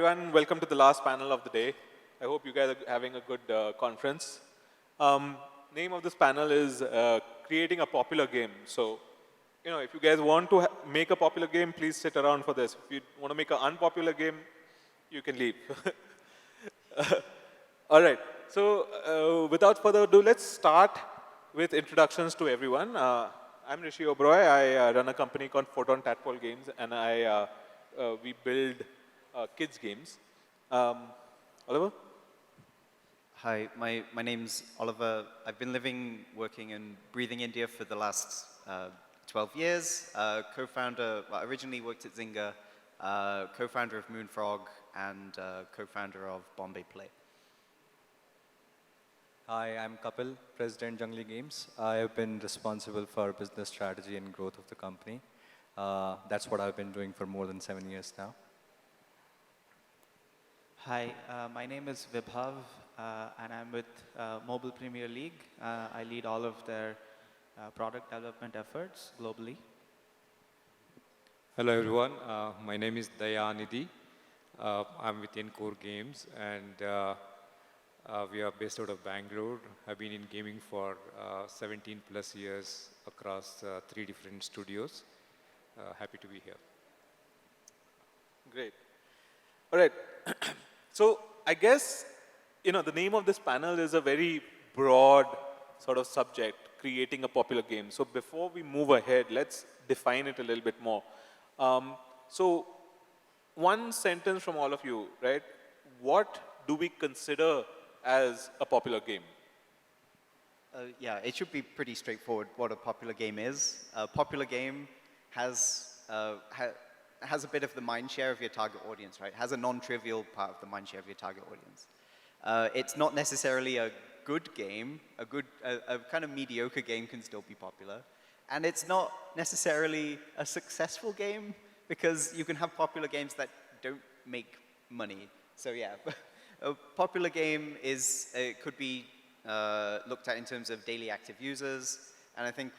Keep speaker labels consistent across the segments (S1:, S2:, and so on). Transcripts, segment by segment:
S1: everyone. Welcome to the last panel of the day. I hope you guys are having a good conference. Name of this panel is Creating a Popular Game. So, if you guys want to make a popular game, please sit around for this. If you want to make an unpopular game, you can leave. All right. So, without further ado, let's start with introductions to everyone. I'm Hrishi Oberoi. I run a company called Photon Tadpole Games, and we build kids games. Oliver?
S2: Hi, my name's Oliver. I've been living, working, and breathing India for the last 12 years. Co-founder, originally worked at Zynga, co-founder of Moonfrog, and co-founder of Bombay Play.
S3: Hi, I'm Kapil, President Junglee Games. I have been responsible for business strategy and growth of the company. That's what I've been doing for more than 7 years now.
S4: Hi, my name is Vibhav, and I'm with Mobile Premier League. I lead all of their product development efforts globally.
S5: Hello everyone, my name is Dayanidhi. I'm with NCore Games, and we are based out of Bangalore. I've been in gaming for 17 plus years across 3 different studios. Happy to be here.
S1: Great. All right. So I guess, the name of this panel is a very broad sort of subject, creating a popular game. So before we move ahead, let's define it a little bit more. So one sentence from all of you, right? What do we consider as a popular game?
S2: Yeah, it should be pretty straightforward what a popular game is. A popular game has a bit of the mind share of your target audience, right? Has a non-trivial part of the mind share of your target audience. It's not necessarily a good game. A kind of mediocre game can still be popular. And it's not necessarily a successful game, because you can have popular games that don't make money. So yeah, a popular game could be looked at in terms of daily active users, and I think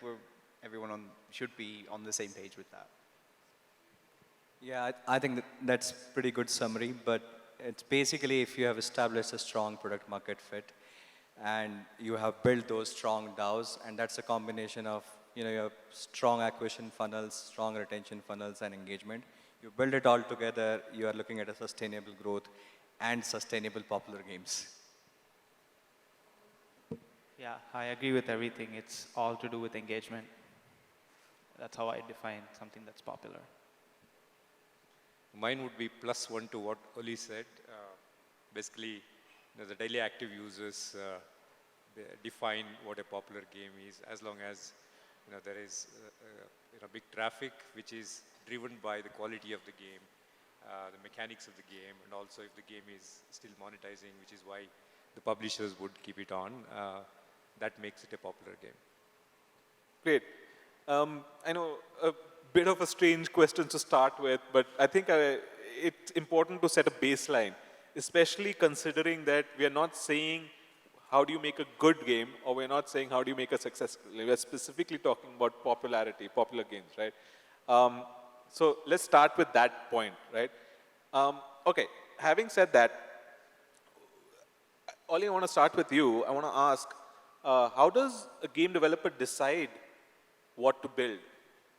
S2: everyone should be on the same page with that.
S3: Yeah, I think that's pretty good summary, but it's basically if you have established a strong product market fit and you have built those strong DAOs, and that's a combination of your strong acquisition funnels, strong retention funnels, and engagement. You build it all together, you are looking at a sustainable growth and sustainable popular games.
S4: Yeah, I agree with everything. It's all to do with engagement. That's how I define something that's popular.
S5: Mine would be +1 to what Oli said. Basically, the daily active users define what a popular game is, as long as there is big traffic, which is driven by the quality of the game, the mechanics of the game, and also if the game is still monetizing, which is why the publishers would keep it on. That makes it a popular game.
S1: Great. I know a bit of a strange question to start with, but I think it's important to set a baseline, especially considering that we are not saying how do you make a good game, or we're not saying how do you make a successful. We're specifically talking about popularity, popular games, right? So let's start with that point, right? Okay, having said that, Ollie, I want to start with you. I want to ask, how does a game developer decide what to build,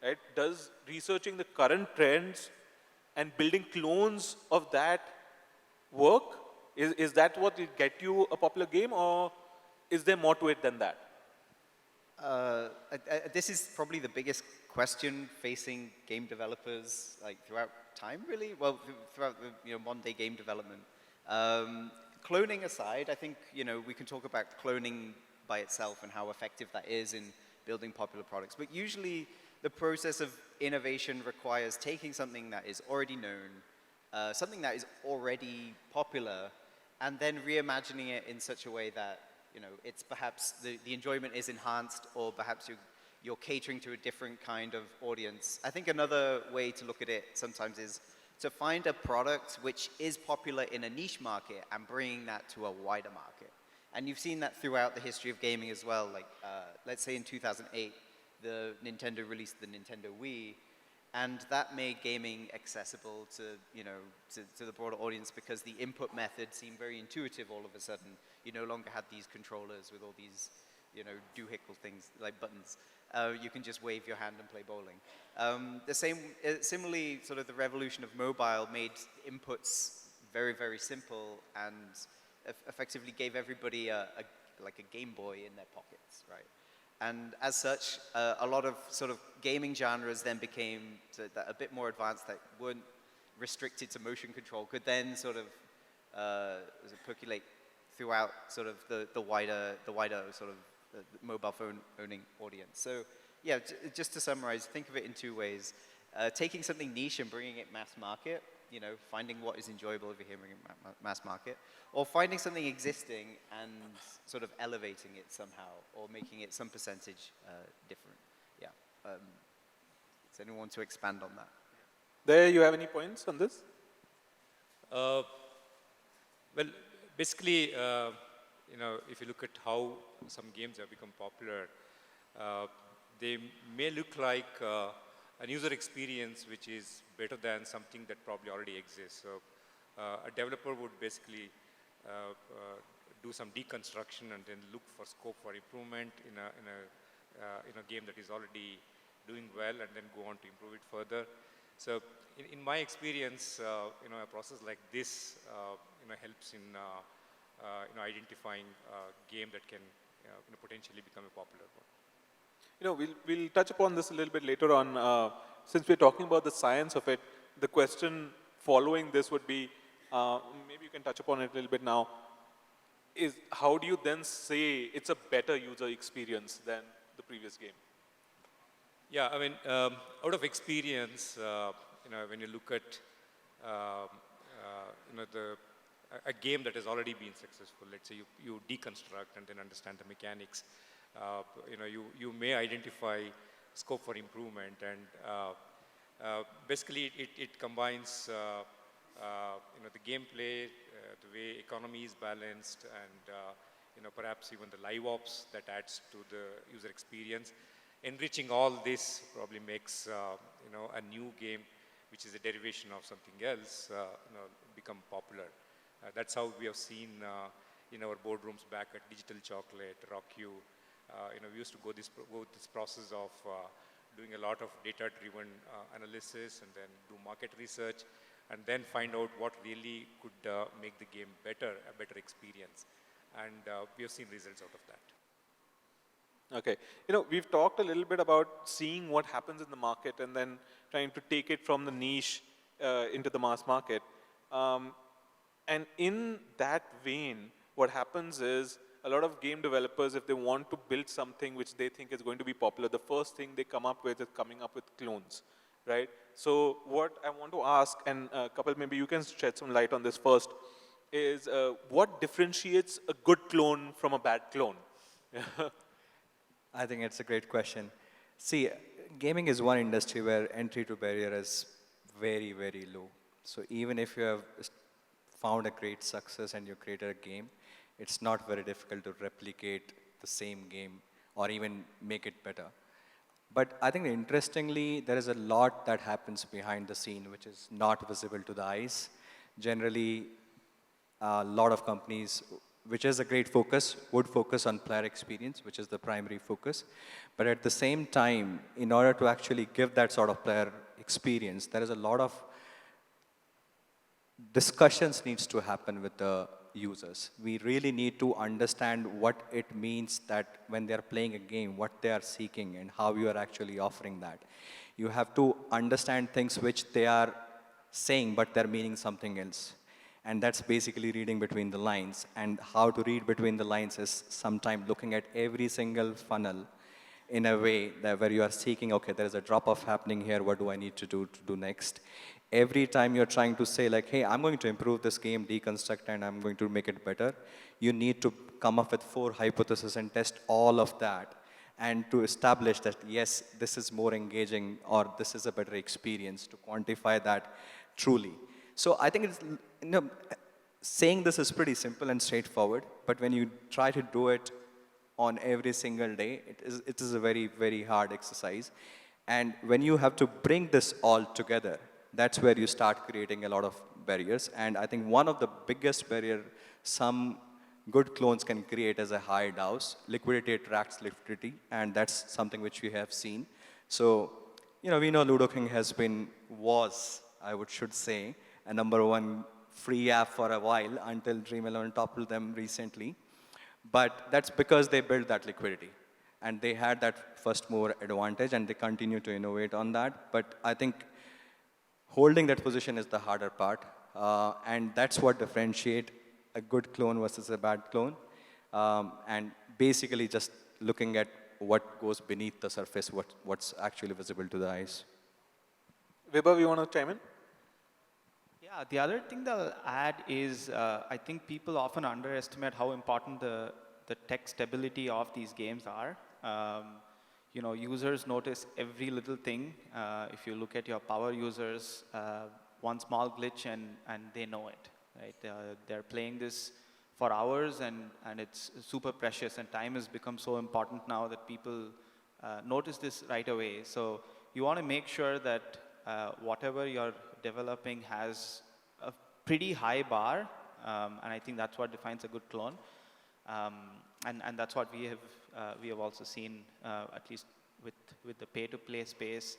S1: right? Does researching the current trends and building clones of that work? Is that what will get you a popular game, or is there more to it than that?
S2: This is probably the biggest question facing game developers throughout time, really. Well, throughout the modern day game development. Cloning aside, I think we can talk about cloning by itself and how effective that is in building popular products. But usually, the process of innovation requires taking something that is already known, something that is already popular, and then reimagining it in such a way that it's perhaps the enjoyment is enhanced, or perhaps you're catering to a different kind of audience. I think another way to look at it sometimes is to find a product which is popular in a niche market and bringing that to a wider market. And you've seen that throughout the history of gaming as well. Let's say in 2008, the Nintendo released the Nintendo Wii, And that made gaming accessible to, to the broader audience because the input method seemed very intuitive all of a sudden. You no longer had these controllers with all these, doohickle things like buttons. You can just wave your hand and play bowling. Similarly, sort of the revolution of mobile made inputs very, very simple and effectively gave everybody like a Game Boy in their pockets, right? And as such, a lot of sort of gaming genres then became a bit more advanced that weren't restricted to motion control, could then sort of percolate throughout sort of the wider sort of mobile phone owning audience. So yeah, just to summarize, think of it in two ways. Taking something niche and bringing it mass market, finding what is enjoyable over here, bringing it mass market, or finding something existing and sort of elevating it somehow, or making it some percentage different. Yeah. Does anyone want to expand on that?
S1: There, you have any points on this?
S5: Well, basically, if you look at how some games have become popular, they may look like an user experience which is better than something that probably already exists. So a developer would basically do some deconstruction and then look for scope for improvement in a game that is already doing well, and then go on to improve it further. So in my experience, a process like this helps in identifying a game that can potentially become a popular one.
S1: We'll touch upon this a little bit later on. Since we're talking about the science of it, the question following this would be, maybe you can touch upon it a little bit now, is how do you then say it's a better user experience than the previous game?
S5: Yeah, I mean, out of experience, when you look at, a game that has already been successful, let's say you deconstruct and then understand the mechanics, you may identify scope for improvement, and basically it combines the gameplay, the way economy is balanced, and perhaps even the live ops that adds to the user experience. Enriching all this probably makes a new game, which is a derivation of something else, become popular. That's how we have seen in our boardrooms back at Digital Chocolate, RockU. We used to go this process of doing a lot of data-driven analysis and then do market research and then find out what really could make the game better, a better experience. And we have seen results out of that.
S1: Okay. We've talked a little bit about seeing what happens in the market and then trying to take it from the niche into the mass market. And in that vein, what happens is a lot of game developers, if they want to build something which they think is going to be popular, the first thing they come up with is coming up with clones, right? So what I want to ask, and Kapil, maybe you can shed some light on this first, is what differentiates a good clone from a bad clone?
S3: I think it's a great question. See, gaming is one industry where entry to barrier is very, very low. So even if you have found a great success and you created a game, it's not very difficult to replicate the same game or even make it better. But I think interestingly, there is a lot that happens behind the scene which is not visible to the eyes. Generally, a lot of companies, which is a great focus, would focus on player experience, which is the primary focus. But at the same time, in order to actually give that sort of player experience, there is a lot of discussions needs to happen with the users. We really need to understand what it means that when they're playing a game, what they are seeking and how you are actually offering that. You have to understand things which they are saying, but they're meaning something else. And that's basically reading between the lines. And how to read between the lines is sometimes looking at every single funnel in a way that where you are seeking, okay, there is a drop-off happening here, what do I need to do next? Every time you're trying to say like, hey, I'm going to improve this game, deconstruct, and I'm going to make it better, you need to come up with 4 hypotheses and test all of that. And to establish that, yes, this is more engaging or this is a better experience, to quantify that truly. So I think it's, saying this is pretty simple and straightforward, but when you try to do it on every single day, it is a very, very hard exercise. And when you have to bring this all together, that's where you start creating a lot of barriers. And I think one of the biggest barrier some good clones can create is a high DAOs. Liquidity attracts liquidity, and that's something which we have seen. So, we know Ludo King should say, a #1 free app for a while until Dream11 toppled them recently. But that's because they built that liquidity. And they had that first mover advantage, and they continue to innovate on that. But I think holding that position is the harder part. And that's what differentiates a good clone versus a bad clone. And basically just looking at what goes beneath the surface, what's actually visible to the eyes.
S1: Vibhav, you want to chime in?
S4: Yeah, the other thing that I'll add is I think people often underestimate how important the tech stability of these games are. Users notice every little thing. If you look at your power users, one small glitch and they know it, right? They're playing this for hours and it's super precious, and time has become so important now that people notice this right away. So you want to make sure that whatever you're developing has a pretty high bar, and I think that's what defines a good clone. And that's what we have also seen, at least with the pay-to-play space.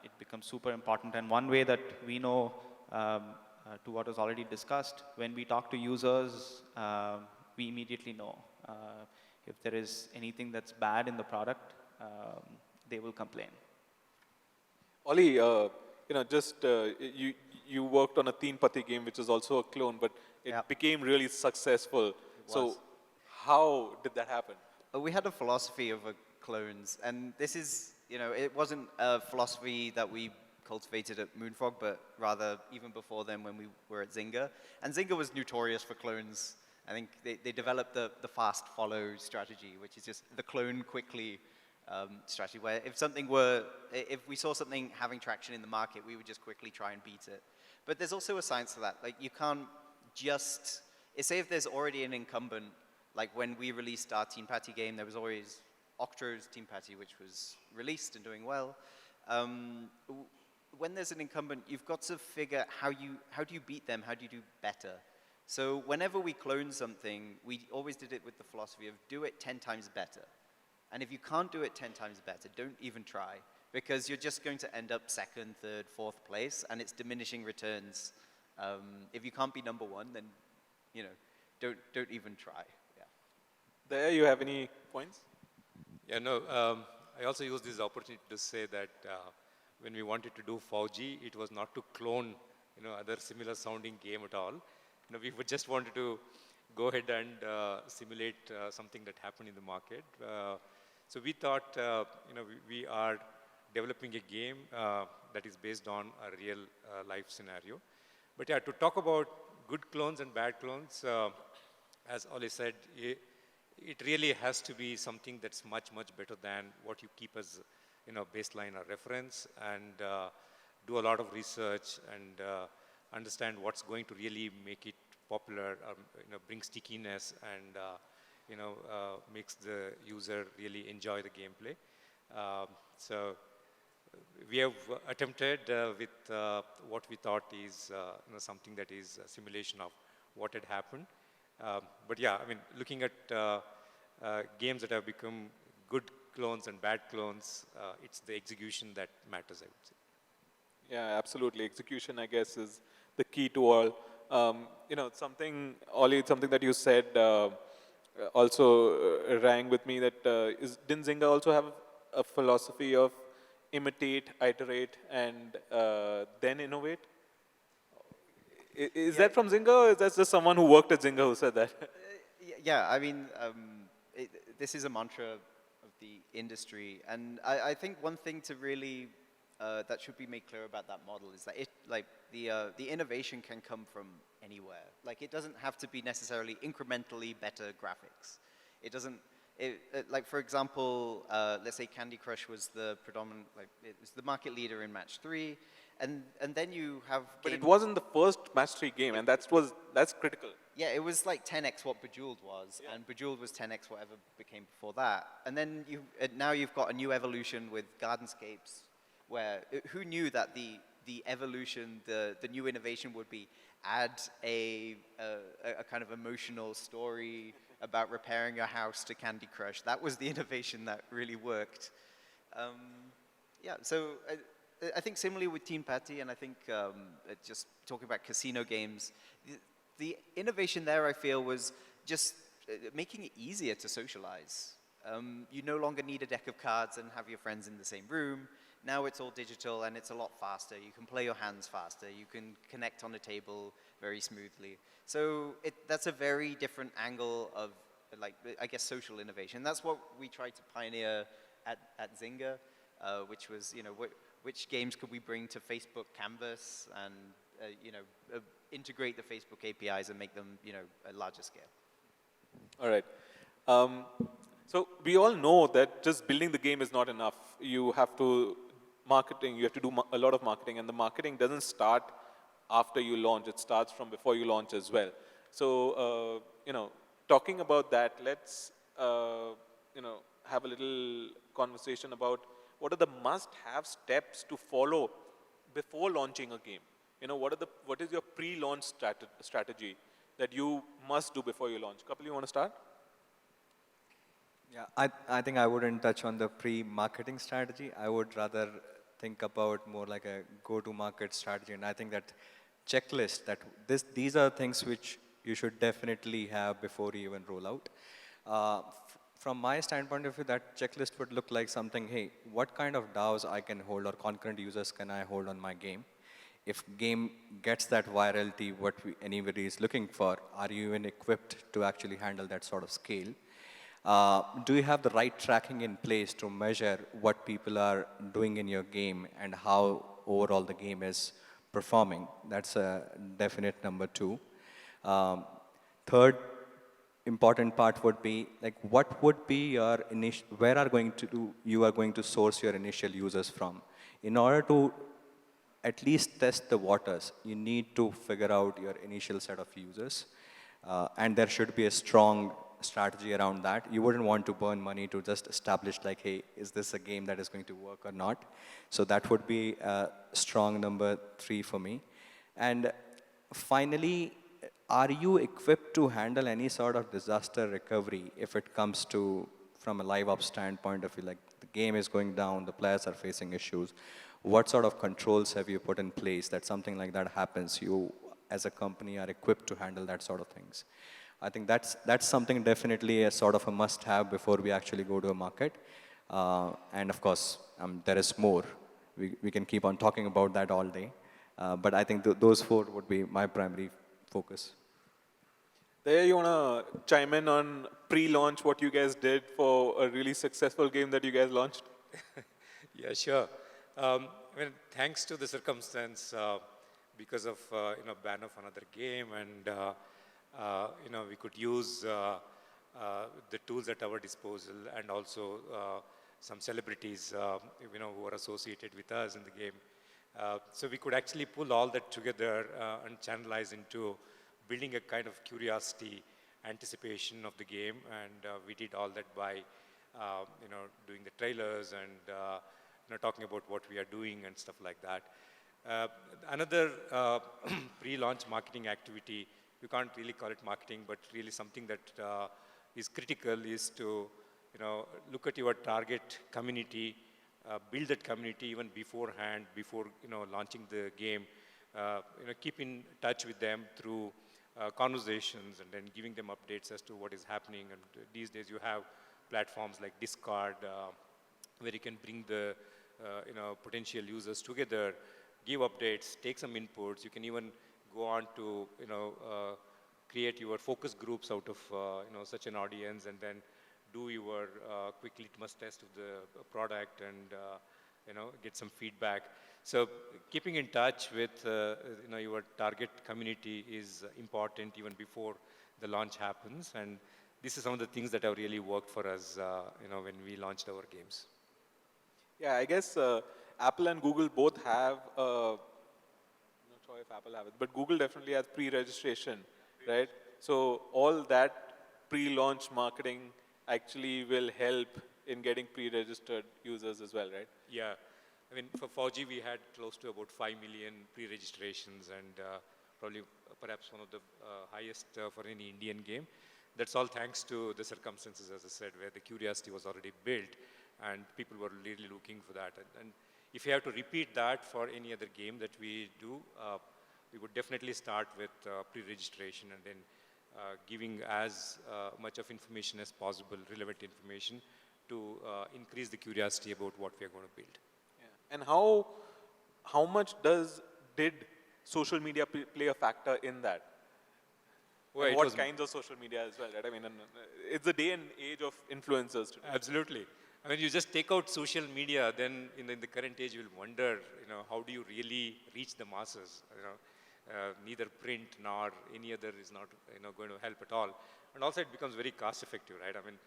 S4: It becomes super important. And one way that we know, to what was already discussed, when we talk to users, we immediately know if there is anything that's bad in the product, they will complain.
S1: Oli, you worked on a Teen Pati game, which is also a clone, but it became really successful. So how did that happen?
S2: We had a philosophy of clones, and this is, it wasn't a philosophy that we cultivated at Moonfrog, but rather even before then when we were at Zynga. And Zynga was notorious for clones. I think they developed the fast follow strategy, which is just the clone quickly strategy, where if we saw something having traction in the market, we would just quickly try and beat it. But there's also a science to that. Like, you can't just, say if there's already an incumbent, like when we released our Teen Pati game, there was always Octro's Teen Pati, which was released and doing well. When there's an incumbent, you've got to figure how do you beat them, how do you do better? So whenever we clone something, we always did it with the philosophy of do it 10 times better. And if you can't do it 10 times better, don't even try, because you're just going to end up second, third, fourth place, and it's diminishing returns. If you can't be #1, then don't even try. Yeah.
S1: There, you have any points?
S5: Yeah, no. I also use this opportunity to say that when we wanted to do Fauji, it was not to clone, other similar sounding game at all. We just wanted to go ahead and simulate something that happened in the market. So we thought, we are developing a game that is based on a real life scenario. But yeah, to talk about good clones and bad clones, as Oli said, it really has to be something that's much, much better than what you keep as baseline or reference, and do a lot of research and understand what's going to really make it popular, or bring stickiness and makes the user really enjoy the gameplay. So we have attempted with what we thought is something that is a simulation of what had happened. But yeah, looking at games that have become good clones and bad clones, it's the execution that matters, I would say.
S1: Yeah, absolutely. Execution, I guess, is the key to all. Something that you said also rang with me, that didn't Zynga also have a philosophy of imitate, iterate, and then innovate? Is that from Zynga, or is that just someone who worked at Zynga who said that?
S2: Yeah, this is a mantra of the industry, and I think one thing to really that should be made clear about that model is that the innovation can come from anywhere. Like, it doesn't have to be necessarily incrementally better graphics. It doesn't. For example, let's say Candy Crush was the predominant, it was the market leader in match 3, and then you have.
S1: But it wasn't the first match 3 game, and that's critical.
S2: Yeah, it was like 10x what Bejeweled was, and Bejeweled was 10x whatever became before that. And then now you've got a new evolution with Gardenscapes, where who knew that the evolution, the new innovation would be add a kind of emotional story about repairing your house to Candy Crush. That was the innovation that really worked. Yeah, so I think similarly with Teen Party, and I think just talking about casino games, the innovation there I feel was just making it easier to socialize. You no longer need a deck of cards and have your friends in the same room. Now it's all digital and it's a lot faster. You can play your hands faster. You can connect on a table very smoothly. So that's a very different angle of, like, I guess, social innovation. That's what we tried to pioneer at Zynga, which was, which games could we bring to Facebook Canvas and, integrate the Facebook APIs and make them, a larger scale.
S1: All right. So we all know that just building the game is not enough. You have to you have to do a lot of marketing, and the marketing doesn't start after you launch. It starts from before you launch as well. So, talking about that, let's, have a little conversation about what are the must-have steps to follow before launching a game. What is your pre-launch strategy that you must do before you launch? Kapil, you want to start?
S3: Yeah, I think I wouldn't touch on the pre-marketing strategy. I would rather think about more like a go-to-market strategy. And I think that checklist, these are things which you should definitely have before you even roll out. From my standpoint of view, that checklist would look like something, hey, what kind of DAOs I can hold or concurrent users can I hold on my game? If game gets that virality, what anybody is looking for, are you even equipped to actually handle that sort of scale? Do you have the right tracking in place to measure what people are doing in your game and how overall the game is performing? That's a definite number 2. Third important part would be, like, what would be your you are going to source your initial users from? In order to at least test the waters, you need to figure out your initial set of users. And there should be a strong strategy around that. You wouldn't want to burn money to just establish, like, hey, is this a game that is going to work or not? So that would be a strong number 3 for me. And finally, are you equipped to handle any sort of disaster recovery if it comes to, from a live ops standpoint of view, like the game is going down, the players are facing issues? What sort of controls have you put in place that something like that happens? You, as a company, are equipped to handle that sort of things. I think that's something definitely a sort of a must-have before we actually go to a market. And of course, there is more. We can keep on talking about that all day. But I think those 4 would be my primary focus.
S1: There, you want to chime in on pre-launch, what you guys did for a really successful game that you guys launched?
S5: Yeah, sure. Thanks to the circumstance, because of ban of another game, and we could use the tools at our disposal, and also some celebrities who are associated with us in the game. So we could actually pull all that together and channelize into building a kind of curiosity, anticipation of the game, and we did all that by doing the trailers and talking about what we are doing and stuff like that. Another pre-launch marketing activity, you can't really call it marketing, but really something that is critical, is to look at your target community, build that community even beforehand, before launching the game. Keep in touch with them through conversations, and then giving them updates as to what is happening. And these days you have platforms like Discord, where you can bring the potential users together, give updates, take some inputs. You can even go on to create your focus groups out of such an audience, and then do your quick litmus test of the product, and get some feedback. So keeping in touch with your target community is important even before the launch happens. And this is some of the things that have really worked for us when we launched our games.
S1: Yeah, I guess Apple and Google both have, I'm not sure if Apple have it, but Google definitely has pre-registration, right? So all that pre-launch marketing actually will help in getting pre-registered users as well, right?
S5: Yeah, I mean, for 4G, we had close to about 5 million pre-registrations and probably perhaps one of the highest for any Indian game. That's all thanks to the circumstances, as I said, where the curiosity was already built and people were really looking for that. And if you have to repeat that for any other game that we do, we would definitely start with pre-registration and then giving as much of information as possible, relevant information, to increase the curiosity about what we are going to build.
S1: Yeah. And how much did social media play a factor in that?
S5: Well,
S1: And
S5: it
S1: what
S5: was
S1: kinds of social media as well, right? I mean, it's the day and age of influencers today.
S5: absolutely. I mean, you just take out social media, then in the current age, you'll wonder, how do you really reach the masses? Neither print nor any other is not, going to help at all. And also, it becomes very cost-effective, right? I mean,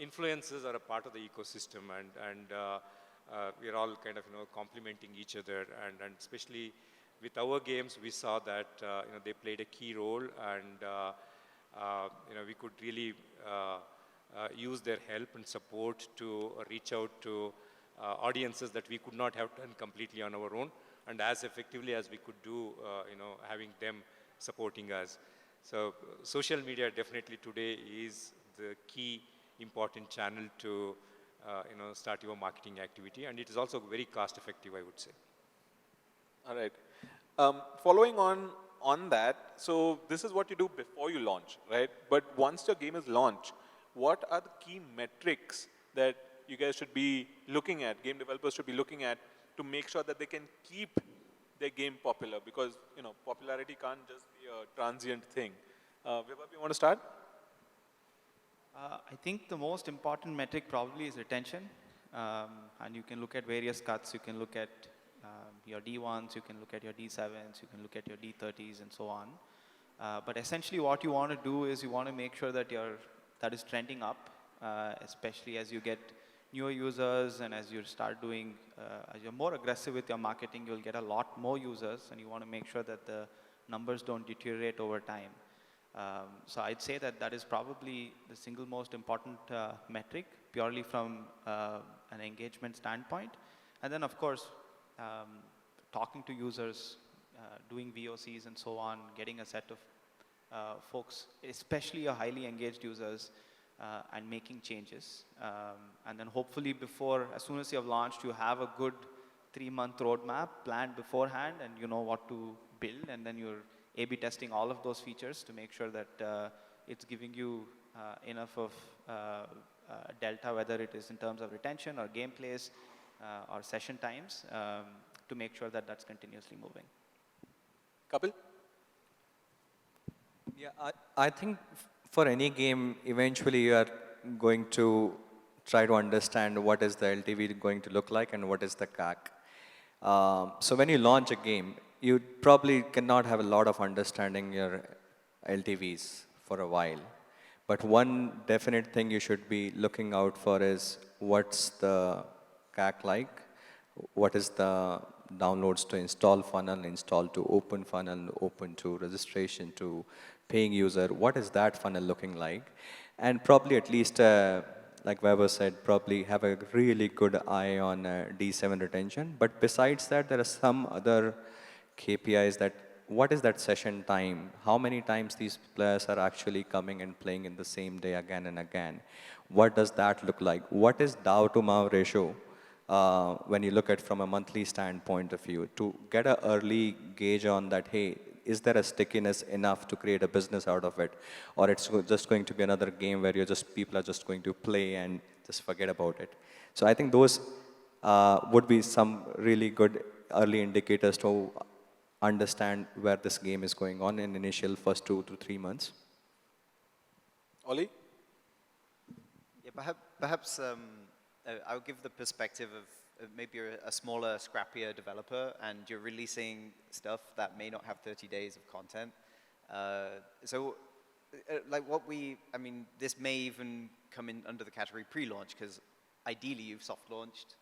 S5: influencers are a part of the ecosystem, and we're all kind of, complementing each other, and especially with our games, we saw that they played a key role, and we could really use their help and support to reach out to audiences that we could not have done completely on our own, and as effectively as we could do, having them supporting us. So social media definitely today is the key important channel to start your marketing activity, and it is also very cost effective, I would say.
S1: All right. Following on that, so this is what you do before you launch, right? But once your game is launched, what are the key metrics that you guys should be looking at, game developers should be looking at, to make sure that they can keep their game popular? Because, popularity can't just be a transient thing. Vibhav, you want to start?
S4: I think the most important metric probably is retention. And you can look at various cuts. You can look at your D1s, you can look at your D7s, you can look at your D30s and so on. But essentially what you want to do is you want to make sure that that is trending up, especially as you get newer users and as you start doing, as you're more aggressive with your marketing, you'll get a lot more users, and you want to make sure that the numbers don't deteriorate over time. So I'd say that is probably the single most important metric, purely from an engagement standpoint. And then of course, talking to users, doing VOCs and so on, getting a set of folks, especially your highly engaged users, and making changes. And then hopefully as soon as you have launched, you have a good 3-month roadmap planned beforehand, and you know what to build, and then you're A/B testing all of those features to make sure that it's giving you enough of delta, whether it is in terms of retention or gameplays or session times, to make sure that that's continuously moving.
S1: Kapil?
S3: Yeah, I think for any game, eventually you are going to try to understand what is the LTV going to look like and what is the CAC. So when you launch a game, you probably cannot have a lot of understanding your LTVs for a while. But one definite thing you should be looking out for is what's the CAC like, what is the downloads to install funnel, install to open funnel, open to registration to paying user, what is that funnel looking like? And probably at least, like Weber said, probably have a really good eye on D7 retention. But besides that, there are some other KPIs that, what is that session time? How many times these players are actually coming and playing in the same day again and again? What does that look like? What is DAU to MAU ratio? When you look at from a monthly standpoint of view, to get an early gauge on that, hey, is there a stickiness enough to create a business out of it? Or it's just going to be another game where people are just going to play and just forget about it. So I think those would be some really good early indicators to understand where this game is going on in initial first 2 to 3 months.
S1: Oli?
S2: Yeah, perhaps I would give the perspective of maybe you're a smaller, scrappier developer and you're releasing stuff that may not have 30 days of content. This may even come in under the category pre-launch, because ideally you've soft launched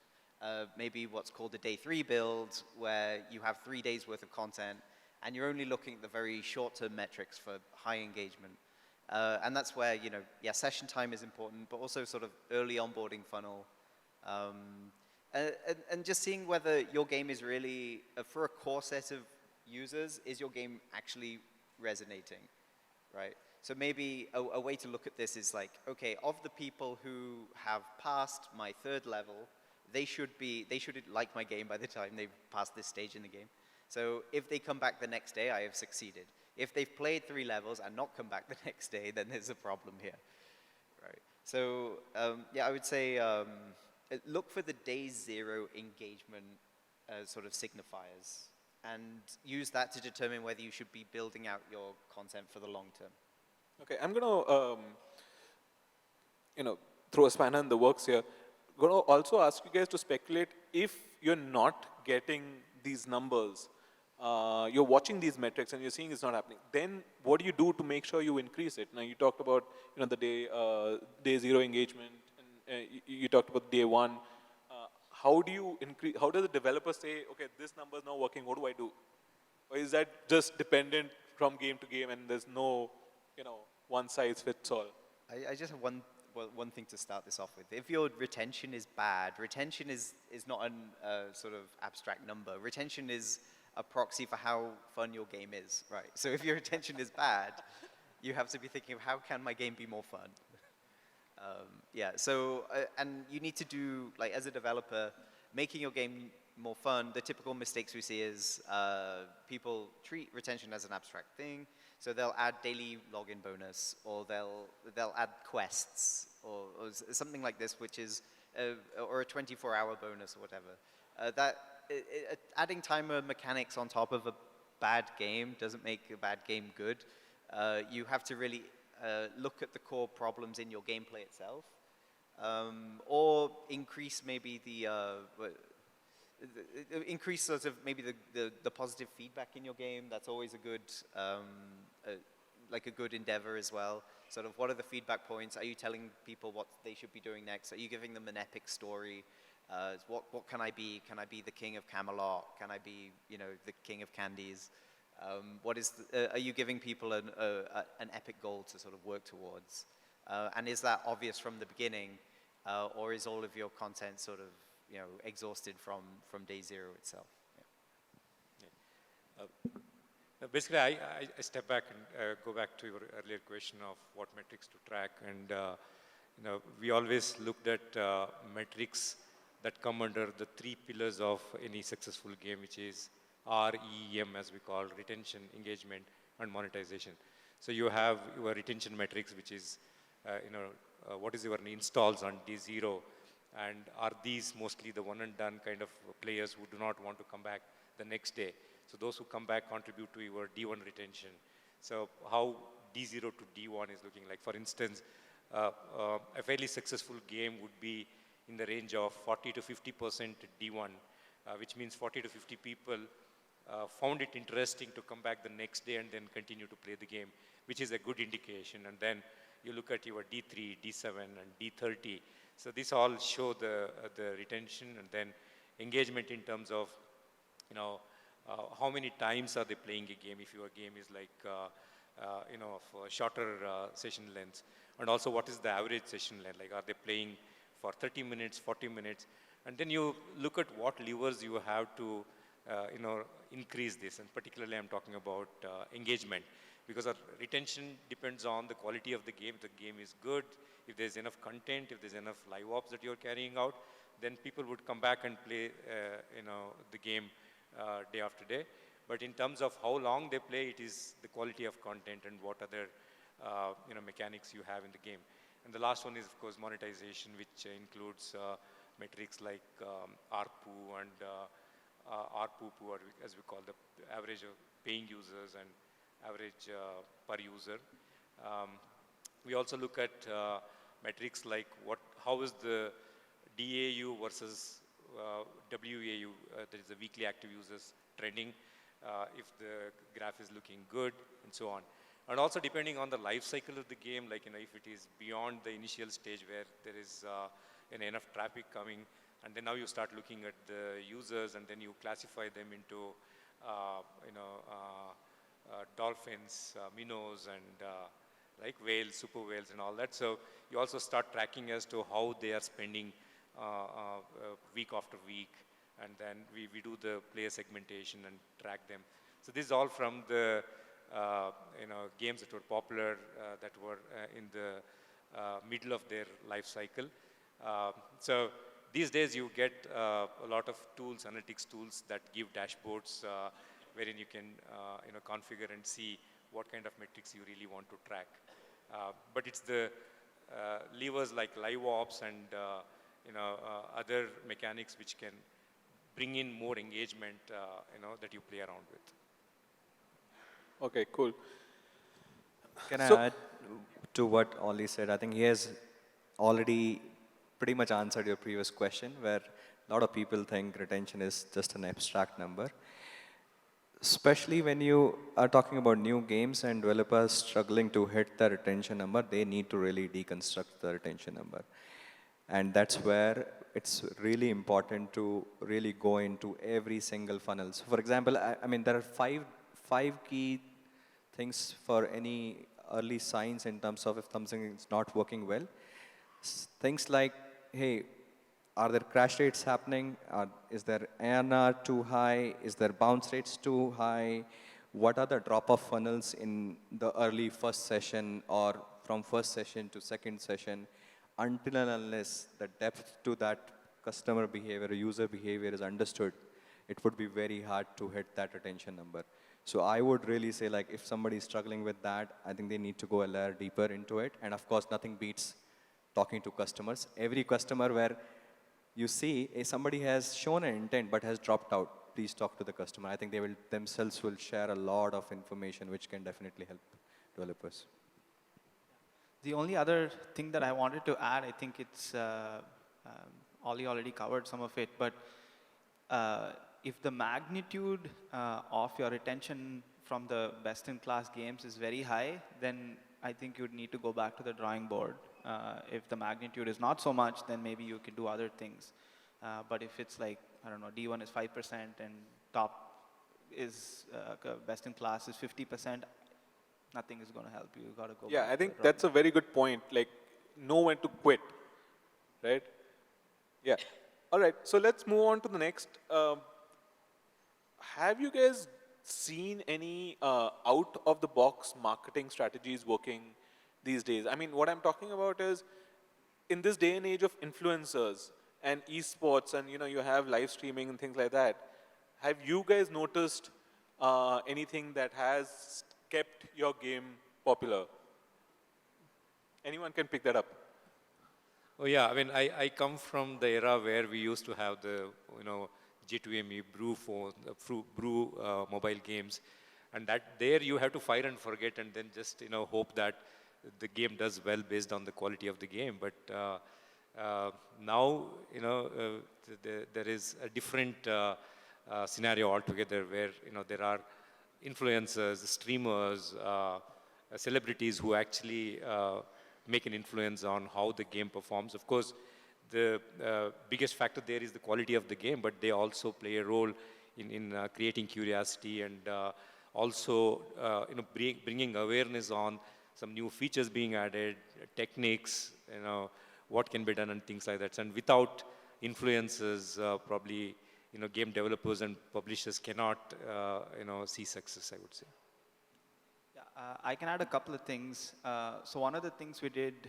S2: maybe what's called a day 3 build, where you have 3 days worth of content and you're only looking at the very short-term metrics for high engagement. And that's where, session time is important, but also sort of early onboarding funnel. And just seeing whether your game is really, for a core set of users, is your game actually resonating, right? So maybe a way to look at this is like, okay, of the people who have passed my 3rd level, they should like my game by the time they've passed this stage in the game. So if they come back the next day, I have succeeded. If they've played 3 levels and not come back the next day, then there's a problem here, right? So yeah, I would say look for the day 0 engagement sort of signifiers and use that to determine whether you should be building out your content for the long term.
S1: Okay, I'm going to, throw a spanner in the works here. Going to also ask you guys to speculate if you're not getting these numbers, you're watching these metrics and you're seeing it's not happening. Then what do you do to make sure you increase it? Now you talked about the day 0 engagement, and you talked about day 1. How do you increase? How does the developer say, okay, this number is not working? What do I do? Or is that just dependent from game to game and there's no one size fits all?
S2: I just have one thing to start this off with. If your retention is bad, retention is not a sort of abstract number. Retention is a proxy for how fun your game is, right? So if your retention is bad, you have to be thinking of how can my game be more fun? Yeah, so, and you need to do, like as a developer, making your game more fun. The typical mistakes we see is people treat retention as an abstract thing. So they'll add daily login bonus, or they'll add quests, or something like this, which is, or a 24-hour bonus or whatever. Adding timer mechanics on top of a bad game doesn't make a bad game good. You have to really look at the core problems in your gameplay itself, or increase maybe increase sort of maybe the positive feedback in your game. That's always a good, like a good endeavor as well. Sort of what are the feedback points? Are you telling people what they should be doing next? Are you giving them an epic story? What can I be? Can I be the king of Camelot? Can I be, the king of candies? Are you giving people an epic goal to sort of work towards? And is that obvious from the beginning? Or is all of your content sort of, exhausted from day 0 itself? Yeah.
S5: Basically, I step back and go back to your earlier question of what metrics to track. And we always looked at metrics that come under the 3 pillars of any successful game, which is REM, as we call retention, engagement, and monetization. So you have your retention metrics, which is, what is your installs on day 0, and are these mostly the one and done kind of players who do not want to come back the next day? So those who come back contribute to your D1 retention. So how D0 to D1 is looking like. For instance, a fairly successful game would be in the range of 40 to 50% D1, which means 40 to 50 people found it interesting to come back the next day and then continue to play the game, which is a good indication. And then you look at your D3, D7, and D30. So these all show the retention, and then engagement in terms of, how many times are they playing a game if your game is like, of shorter session lengths. And also what is the average session length? Like, are they playing for 30 minutes, 40 minutes? And then you look at what levers you have to, increase this. And particularly I'm talking about engagement, because our retention depends on the quality of the game. If the game is good, if there's enough content, if there's enough live ops that you're carrying out, then people would come back and play, the game day after day. But in terms of how long they play, it is the quality of content and what other, mechanics you have in the game. And the last one is, of course, monetization, which includes metrics like ARPU and ARPU, as we call the average of paying users and average per user. We also look at metrics like how is the DAU versus WAU, that is the weekly active users, trending, if the graph is looking good, and so on. And also depending on the life cycle of the game, like, if it is beyond the initial stage where there is enough traffic coming, and then now you start looking at the users, and then you classify them into, dolphins, minnows, and like whales, super whales, and all that. So you also start tracking as to how they are spending week after week, and then we do the player segmentation and track them. So this is all from the games that were popular, that were in the middle of their life cycle. So these days you get a lot of tools, analytics tools that give dashboards wherein you can configure and see what kind of metrics you really want to track. But it's the levers like live ops and other mechanics which can bring in more engagement that you play around with.
S1: Okay, cool.
S3: Can I
S1: So-
S3: add to what Ollie said? I think he has already pretty much answered your previous question, where a lot of people think retention is just an abstract number. Especially when you are talking about new games and developers struggling to hit the retention number, they need to really deconstruct the retention number. And that's where it's really important to really go into every single funnel. So for example, I mean, there are five key things for any early signs in terms of if something is not working well. Things like, hey, are there crash rates happening? Is there ANR too high? Is there bounce rates too high? What are the drop-off funnels in the early first session or from first session to second session? Until and unless the depth to that customer behavior, user behavior is understood, it would be very hard to hit that retention number. So I would really say, like, if somebody is struggling with that, I think they need to go a layer deeper into it. And of course, nothing beats talking to customers. Every customer where you see somebody has shown an intent but has dropped out, please talk to the customer. I think they will themselves will share a lot of information which can definitely help developers.
S4: The only other thing that I wanted to add, I think it's, Ollie already covered some of it, but if the magnitude of your retention from the best-in-class games is very high, then I think you'd need to go back to the drawing board. If the magnitude is not so much, then maybe you can do other things. But if it's like, I don't know, D1 is 5% and top is best-in-class is 50%, nothing is going to help you. You got to go.
S1: Yeah,
S4: back
S1: I
S4: to
S1: think
S4: the
S1: that's a very good point. Like, know when to quit, right? Yeah. All right. So let's move on to the next. Have you guys seen any out-of-the-box marketing strategies working these days? I mean, what I'm talking about is, in this day and age of influencers and esports, and you have live streaming and things like that, have you guys noticed anything that has kept your game popular? Anyone can pick that up.
S5: Oh yeah, I mean, I come from the era where we used to have the, J2ME, Brew phone, Brew mobile games, and that there you have to fire and forget, and then just hope that the game does well based on the quality of the game. But now there is a different scenario altogether, where there are influencers, streamers, celebrities who actually make an influence on how the game performs. Of course, the biggest factor there is the quality of the game, but they also play a role in creating curiosity and also bringing awareness on some new features being added, techniques, what can be done and things like that. And without influencers, probably game developers and publishers cannot see success, I would say.
S4: Yeah, I can add a couple of things. So one of the things we did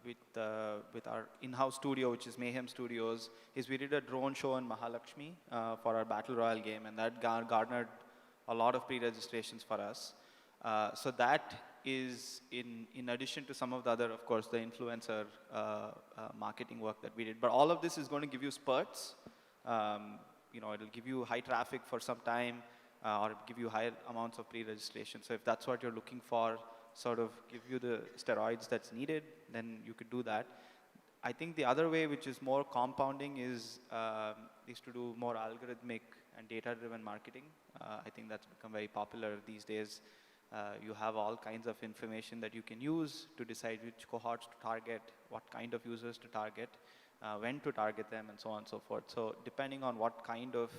S4: with our in-house studio, which is Mayhem Studios, is we did a drone show in Mahalakshmi for our Battle Royale game, and that garnered a lot of pre-registrations for us. So that is in addition to some of the other, of course, the influencer marketing work that we did. But all of this is going to give you spurts. It'll give you high traffic for some time, or give you high amounts of pre-registration. So if that's what you're looking for, sort of give you the steroids that's needed, then you could do that. I think the other way, which is more compounding, is to do more algorithmic and data-driven marketing. I think that's become very popular these days. You have all kinds of information that you can use to decide which cohorts to target, what kind of users to target, when to target them, and so on and so forth. So depending on what kind of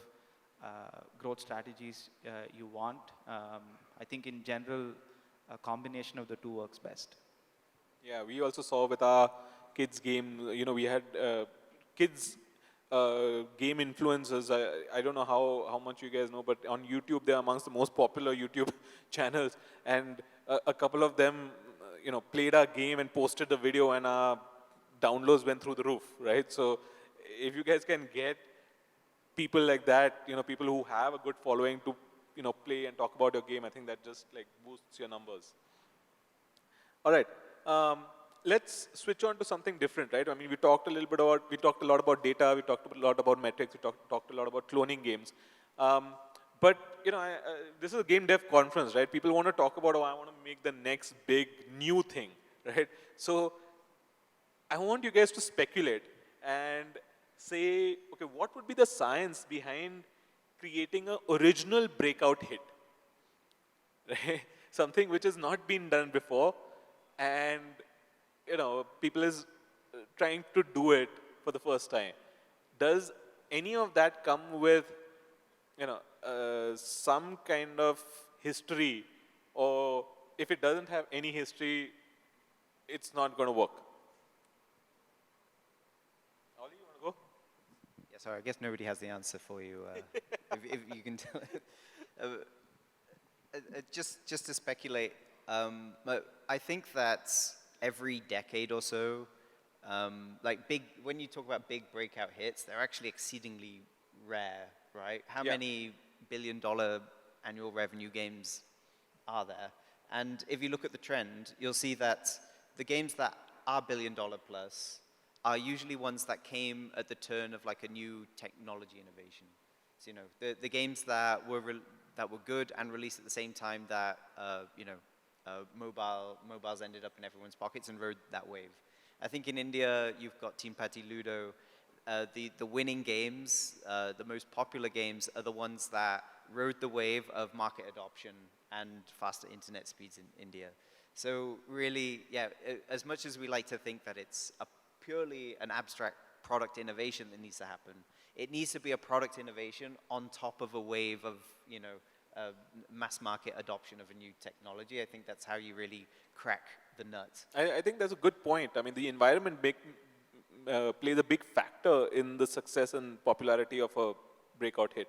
S4: growth strategies you want, I think in general, a combination of the two works best.
S1: Yeah, we also saw with our kids game, we had kids game influencers. I don't know how much you guys know, but on YouTube, they're amongst the most popular YouTube channels. And a couple of them, played our game and posted the video, and our downloads went through the roof, right? So if you guys can get people like that, people who have a good following to, play and talk about your game, I think that just like boosts your numbers. All right. Let's switch on to something different, right? I mean, we talked a lot about data, we talked a lot about metrics, we talked a lot about cloning games. But, this is a game dev conference, right? People want to talk about, oh, I want to make the next big new thing, right? So I want you guys to speculate and say, okay, what would be the science behind creating an original breakout hit, right? Something which has not been done before, and people is trying to do it for the first time. Does any of that come with, some kind of history, or if it doesn't have any history, it's not going to work? Ollie, you want to go?
S2: Yeah, sorry, I guess nobody has the answer for you. If you can tell. Just to speculate, I think that every decade or so, when you talk about big breakout hits, they're actually exceedingly rare, right? How many billion-dollar annual revenue games are there? And if you look at the trend, you'll see that the games that are billion-dollar plus are usually ones that came at the turn of like a new technology innovation. So, the games that were good and released at the same time that mobiles ended up in everyone's pockets and rode that wave. I think in India you've got Team Patti Ludo. The winning games, the most popular games, are the ones that rode the wave of market adoption and faster internet speeds in India. So really, yeah, as much as we like to think that it's purely an abstract product innovation that needs to happen, it needs to be a product innovation on top of a wave of, mass market adoption of a new technology. I think that's how you really crack the nut.
S1: I think that's a good point. I mean, the environment plays a big factor in the success and popularity of a breakout hit,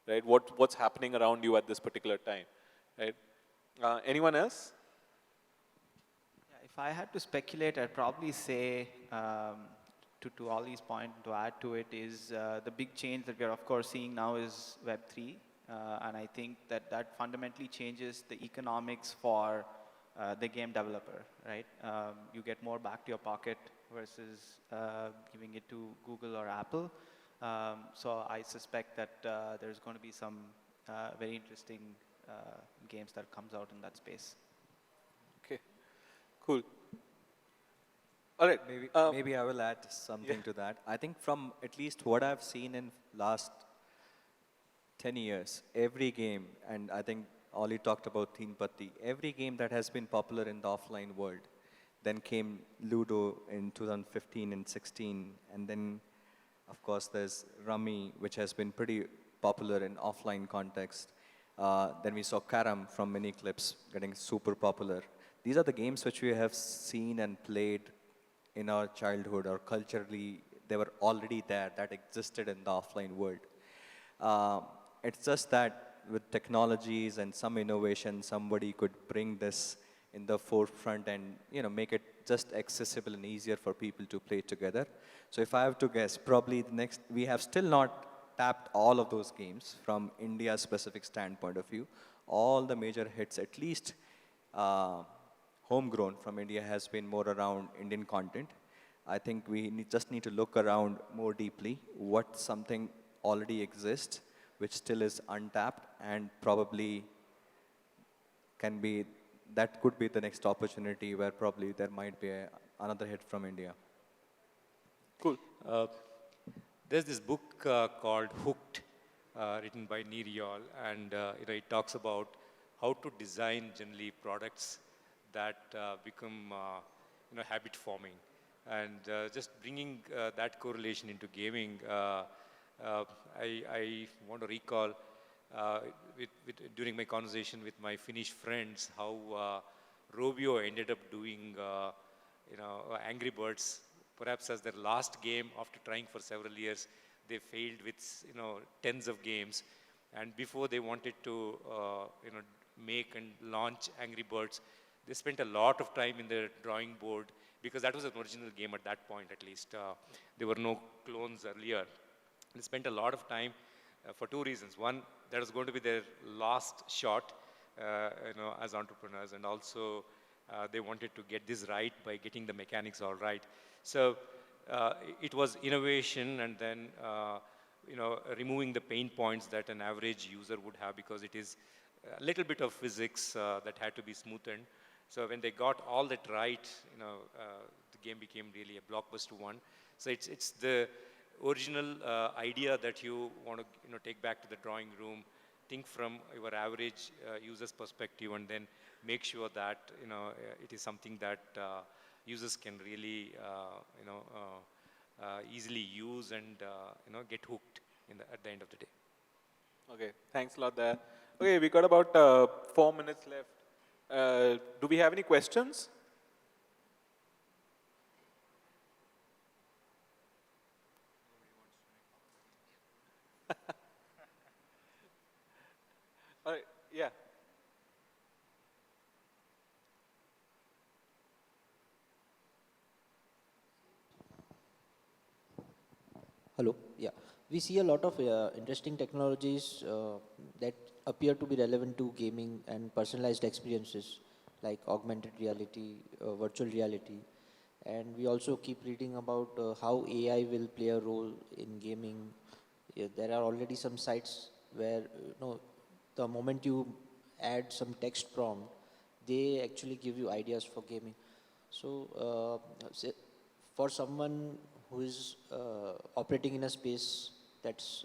S1: right? What's happening around you at this particular time, right? Anyone else?
S4: Yeah, if I had to speculate, I'd probably say, to Ollie's point, to add to it, is the big change that we're of course seeing now is Web3. And I think that fundamentally changes the economics for the game developer, right? You get more back to your pocket versus giving it to Google or Apple. So I suspect that there's going to be some very interesting games that comes out in that space.
S1: Okay, cool. All right.
S3: Maybe I will add something to that. I think from at least what I've seen in last 10 years, every game, and I think Ollie talked about Teen Patti, every game that has been popular in the offline world, then came Ludo in 2015 and 16, and then of course there's Rummy, which has been pretty popular in offline context. Then we saw Carom from Mini Clips getting super popular. These are the games which we have seen and played in our childhood, or culturally, they were already there, that existed in the offline world. It's just that with technologies and some innovation, somebody could bring this in the forefront and make it just accessible and easier for people to play together. So if I have to guess, probably we have still not tapped all of those games from India's specific standpoint of view. All the major hits, at least homegrown from India, has been more around Indian content. I think we just need to look around more deeply what something already exists, which still is untapped, and probably that could be the next opportunity where probably there might be another hit from India.
S1: Cool.
S5: There's this book called Hooked, written by Niriyal, and it talks about how to design generally products that become habit forming, and just bringing that correlation into gaming. I want to recall during my conversation with my Finnish friends how Rovio ended up doing Angry Birds perhaps as their last game after trying for several years. They failed with, tens of games. And before they wanted to, make and launch Angry Birds, they spent a lot of time in the drawing board because that was an original game at that point, at least. There were no clones earlier. They spent a lot of time for two reasons. One, that was going to be their last shot, as entrepreneurs, and also they wanted to get this right by getting the mechanics all right. So it was innovation, and then removing the pain points that an average user would have, because it is a little bit of physics that had to be smoothened. So when they got all that right, the game became really a blockbuster one. So it's the original idea that you want to take back to the drawing room, think from your average user's perspective, and then make sure that it is something that users can really easily use and get hooked at the end of the day.
S1: Okay, thanks a lot there. Okay, we got about 4 minutes left. Do we have any questions? All right, yeah.
S6: Hello. Yeah. We see a lot of interesting technologies that appear to be relevant to gaming and personalized experiences like augmented reality, virtual reality. And we also keep reading about how AI will play a role in gaming. Yeah, there are already some sites where the moment you add some text prompt, they actually give you ideas for gaming. So, for someone who is operating in a space that's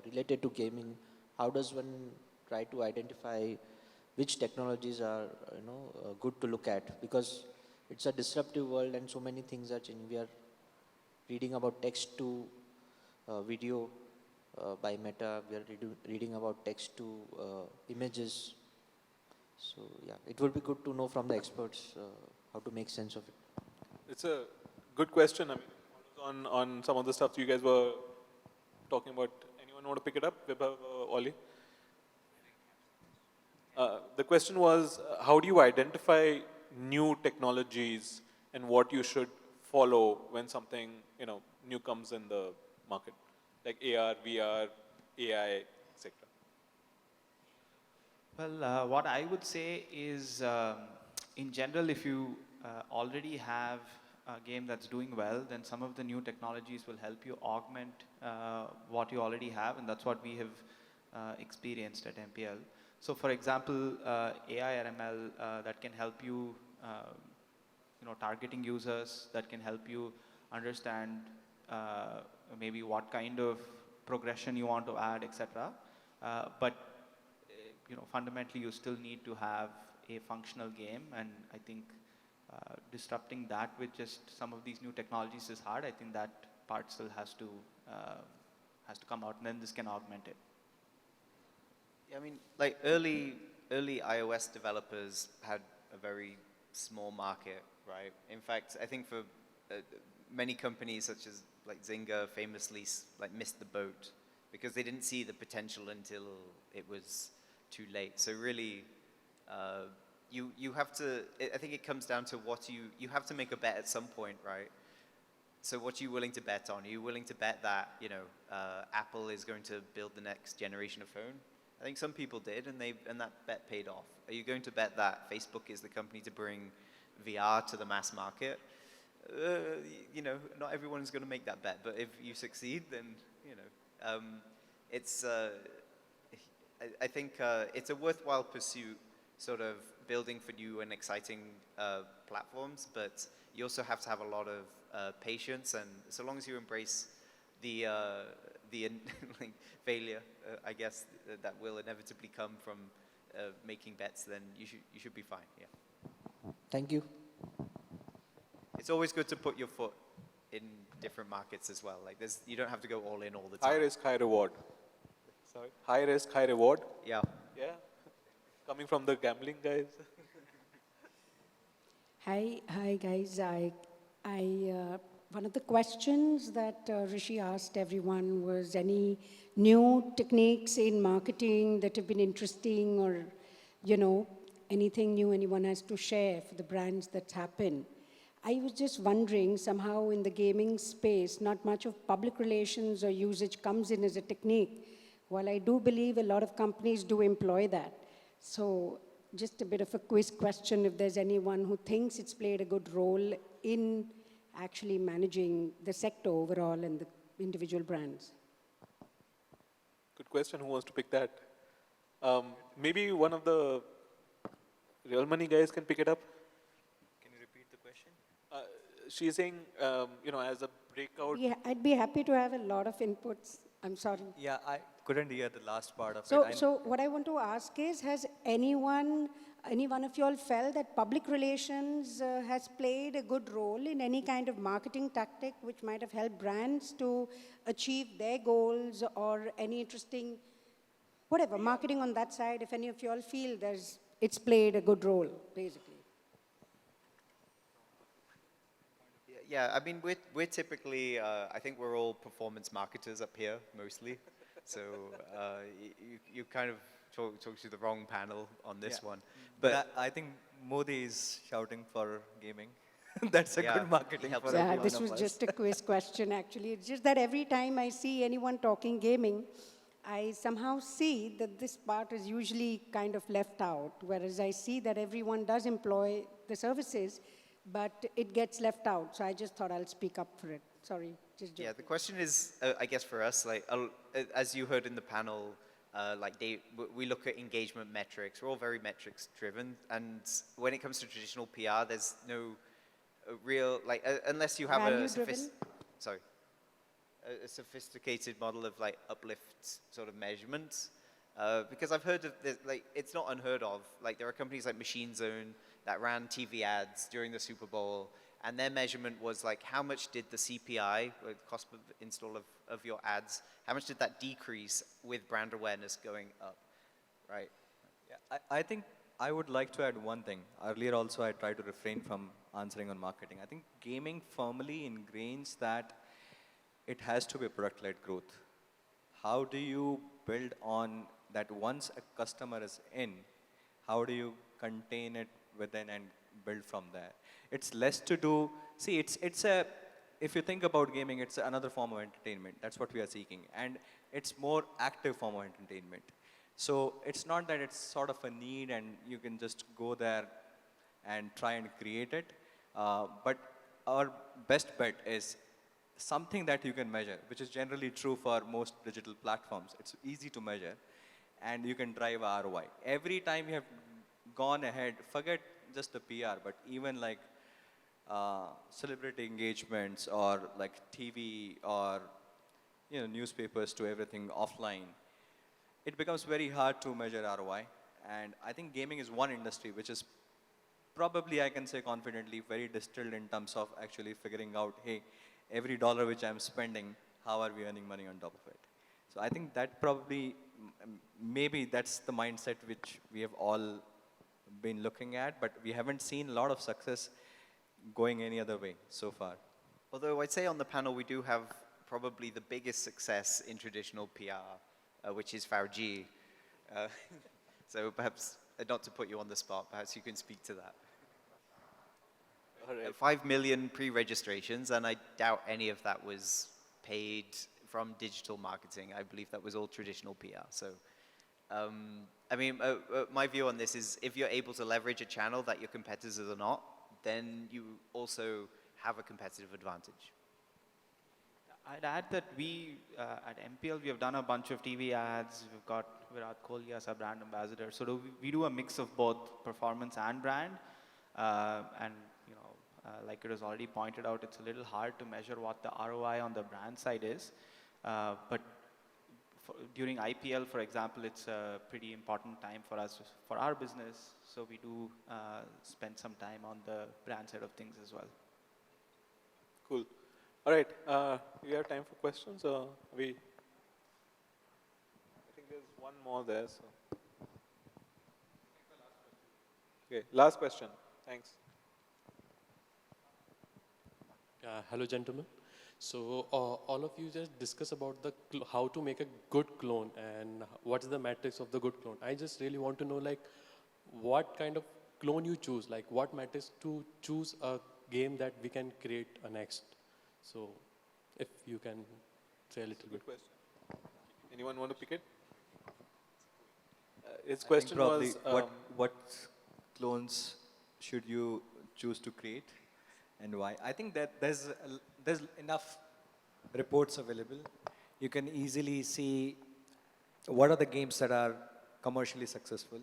S6: related to gaming, how does one try to identify which technologies are good to look at? Because it's a disruptive world and so many things are changing. We are reading about text to video by Meta. We are reading about text to images. So yeah, it would be good to know from the experts how to make sense of it.
S1: It's a good question. I mean, on some of the stuff you guys were talking about. Anyone want to pick it up? Vibhav, Ollie? The question was, how do you identify new technologies and what you should follow when something new comes in the market, like AR, VR, AI, etc.
S4: Well, what I would say is, in general, if you already have a game that's doing well, then some of the new technologies will help you augment what you already have, and that's what we have experienced at MPL. So, for example, AI RML that can help you, targeting users, that can help you understand maybe what kind of progression you want to add, etc. But fundamentally, you still need to have a functional game, and I think disrupting that with just some of these new technologies is hard. I think that part still has to come out, and then this can augment it.
S2: Yeah, I mean, like early iOS developers had a very small market, right? In fact, I think for many companies such as like Zynga famously missed the boat because they didn't see the potential until it was too late. So really, you have to, I think it comes down to what you have to make a bet at some point, right? So what are you willing to bet on? Are you willing to bet that, Apple is going to build the next generation of phone? I think some people did, and that bet paid off. Are you going to bet that Facebook is the company to bring VR to the mass market? Not everyone's going to make that bet, but if you succeed, then, it's, I think it's a worthwhile pursuit, sort of building for new and exciting platforms, but you also have to have a lot of patience, and so long as you embrace the failure, I guess that will inevitably come from making bets, then you should be fine. Yeah.
S6: Thank you.
S2: It's always good to put your foot in different markets as well. Like you don't have to go all in all the time.
S1: High risk, high reward.
S2: Sorry?
S1: High risk, high reward.
S2: Yeah.
S1: Yeah. Coming from the gambling guys.
S7: Hi guys. I One of the questions that Hrishi asked everyone was any new techniques in marketing that have been interesting or, anything new anyone has to share for the brands that's happened. I was just wondering, somehow in the gaming space, not much of public relations or usage comes in as a technique. While I do believe a lot of companies do employ that. So just a bit of a quiz question, if there's anyone who thinks it's played a good role in actually managing the sector overall and the individual brands.
S1: Good question. Who wants to pick that? Maybe one of the real money guys can pick it up.
S3: Can you repeat the question?
S1: She's saying, as a breakout.
S7: Yeah, I'd be happy to have a lot of inputs. I'm sorry.
S3: Yeah, I couldn't hear the last part of
S7: So,
S3: it.
S7: so what I want to ask is, has any one of you all felt that public relations has played a good role in any kind of marketing tactic which might have helped brands to achieve their goals, or any interesting, whatever, marketing on that side, if any of you all feel it's played a good role, basically?
S2: Yeah, I mean, we're typically, I think we're all performance marketers up here, mostly. So you kind of talk to the wrong panel on this one.
S3: But I think Modi is shouting for gaming. That's a good marketing for
S7: Yeah,
S3: everyone
S7: this
S3: of
S7: was
S3: us.
S7: just a quiz question, actually. It's just that every time I see anyone talking gaming, I somehow see that this part is usually kind of left out, whereas I see that everyone does employ the services, but it gets left out. So I just thought I'll speak up for it. Sorry, just joking.
S2: Yeah, the question is, I guess for us, like, as you heard in the panel, we look at engagement metrics. We're all very metrics driven, and when it comes to traditional PR, there's no real, like, unless you have a sophisticated model of like uplift sort of measurements. Because I've heard of this, like, it's not unheard of. Like, there are companies like Machine Zone that ran TV ads during the Super Bowl, and their measurement was like, how much did the CPI, the cost of install of your ads, how much did that decrease with brand awareness going up, right?
S3: Yeah, I think I would like to add one thing. Earlier also I tried to refrain from answering on marketing. I think gaming firmly ingrains that it has to be product-led growth. How do you build on that once a customer is in, how do you contain it within and build from there? It's less to do, see, if you think about gaming, it's another form of entertainment. That's what we are seeking. And it's more active form of entertainment. So it's not that it's sort of a need and you can just go there and try and create it. But our best bet is something that you can measure, which is generally true for most digital platforms. It's easy to measure and you can drive ROI. Every time you have gone ahead, forget just the PR, but even like celebrity engagements or like TV or newspapers to everything offline, it becomes very hard to measure ROI. And I think gaming is one industry which is probably, I can say confidently, very distilled in terms of actually figuring out, hey, every dollar which I'm spending, how are we earning money on top of it? So I think that probably, maybe that's the mindset which we have all been looking at, but we haven't seen a lot of success going any other way so far.
S2: Although I'd say on the panel we do have probably the biggest success in traditional PR, which is 5G. So perhaps, not to put you on the spot, perhaps you can speak to that.
S1: All right.
S2: 5 million pre-registrations, and I doubt any of that was paid from digital marketing. I believe that was all traditional PR. So, I mean, my view on this is if you're able to leverage a channel that your competitors are not, then you also have a competitive advantage.
S4: I'd add that we, at MPL, we have done a bunch of TV ads. We've got Virat Kohli as our brand ambassador. So we do a mix of both performance and brand. And, like it was already pointed out, it's a little hard to measure what the ROI on the brand side is. But during IPL, for example, it's a pretty important time for us, for our business. So we do spend some time on the brand side of things as well.
S1: Cool. All right. We have time for questions, or I think there's one more there. So. Okay. Last question. Thanks.
S8: Hello, gentlemen. So all of you just discuss about the how to make a good clone and what's the matrix of the good clone. I just really want to know like what kind of clone you choose, like what matters to choose a game that we can create a next. So if you can say a little bit.
S1: Good question. Anyone want to pick it? His
S3: I think
S1: question
S3: probably
S1: was,
S3: what clones should you choose to create and why? I think that there's enough reports available. You can easily see what are the games that are commercially successful,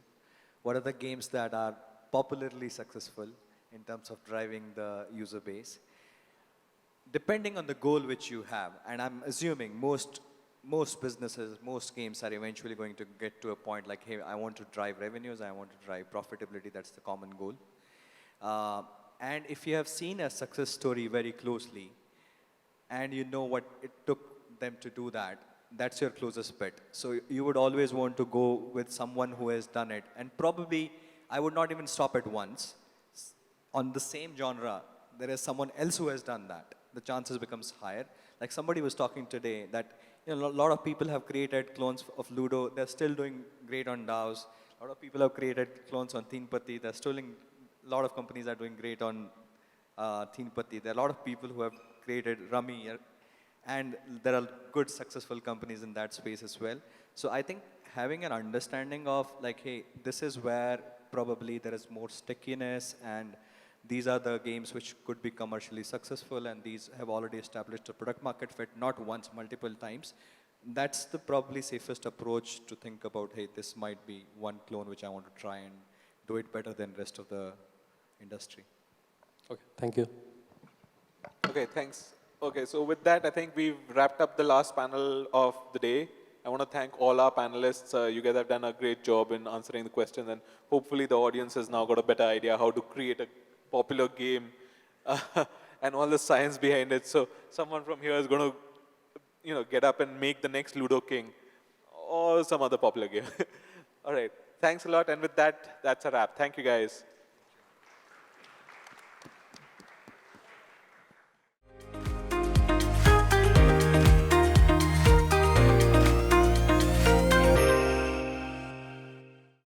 S3: what are the games that are popularly successful in terms of driving the user base. Depending on the goal which you have, and I'm assuming most businesses, most games are eventually going to get to a point like, hey, I want to drive revenues, I want to drive profitability, that's the common goal. And if you have seen a success story very closely, and you know what it took them to do that, that's your closest bet. So you would always want to go with someone who has done it. And probably, I would not even stop at once. On the same genre, there is someone else who has done that. The chances becomes higher. Like somebody was talking today that a lot of people have created clones of Ludo. They're still doing great on DAOs. A lot of people have created clones on Teenpatti. They're still in, a lot of companies are doing great on Teenpatti. There are a lot of people who have created Rummy, and there are good successful companies in that space as well. So I think having an understanding of like, hey, this is where probably there is more stickiness, and these are the games which could be commercially successful, and these have already established a product market fit, not once, multiple times. That's the probably safest approach to think about, hey, this might be one clone which I want to try and do it better than rest of the industry.
S8: Okay, thank you.
S1: okay, thanks. Okay, so with that, I think we've wrapped up the last panel of the day. I want to thank all our panelists. You guys have done a great job in answering the questions, and hopefully the audience has now got a better idea how to create a popular game and all the science behind it. So someone from here is going to, get up and make the next Ludo King or some other popular game. All right. Thanks a lot. And with that, that's a wrap. Thank you, guys.